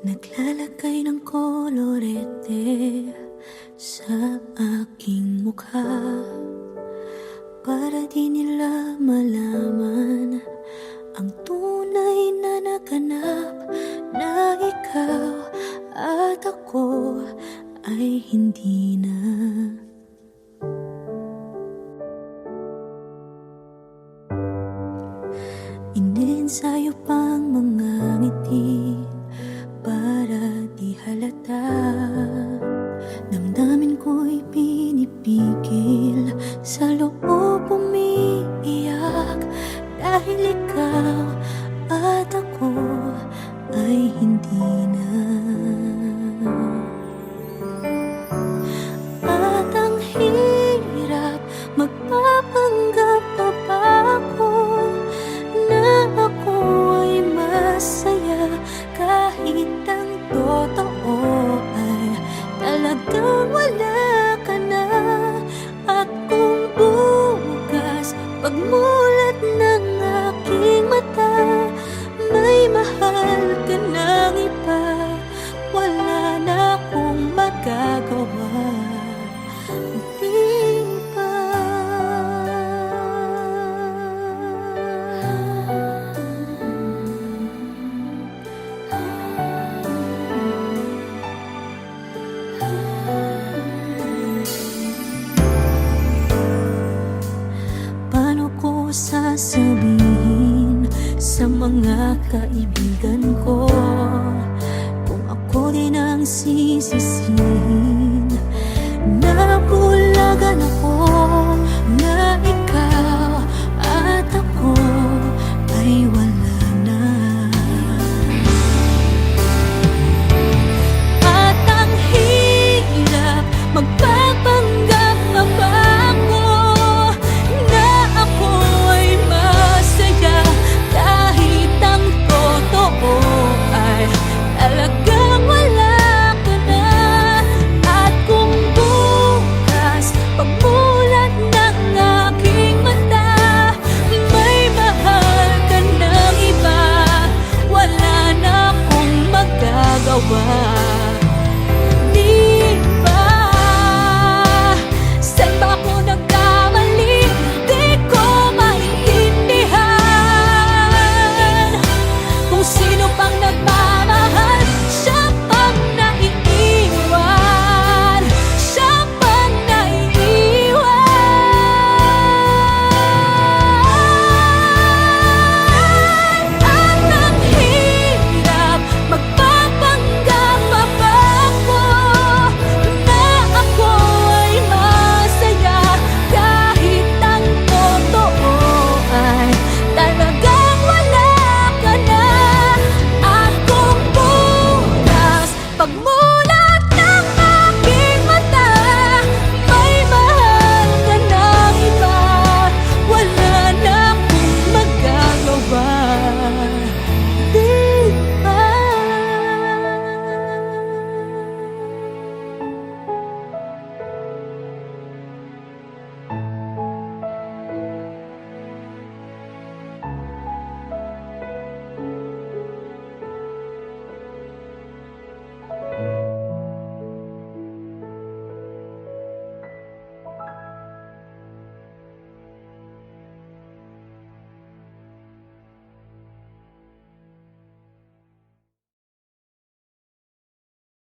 Naglalagay ng kolorete sa aking mukha para di nila malaman ang tunay na naganap, na ikaw at ako ay hindi na. Iniensayo pang mga ngiti para di halata. Damdamin ko'y pinipigil, sa loob umiiyak, dahil ikaw at ako ay hindi na. At ang hirap, magpapanggap pa ba ako na ako ay masaya, kahit ang totoo ay talagang wala ka na. At kung bukas pagmulat ng aking mata, may mahal ka ng iba, wala na akong magagawa. Di ba? Paano ko sasabihin sa mga kaibigan ko kung ako din ang sisisihin? Nabulagan ako na ikaw at ako ay wala na. At ang hirap, magpapanggap pa ba ako na ako ay masaya, kahit ang totoo ay talagang wala ka na. At kung bukas pagmulat ng aking mata, may mahal ka ng iba, wala na akong magagawa.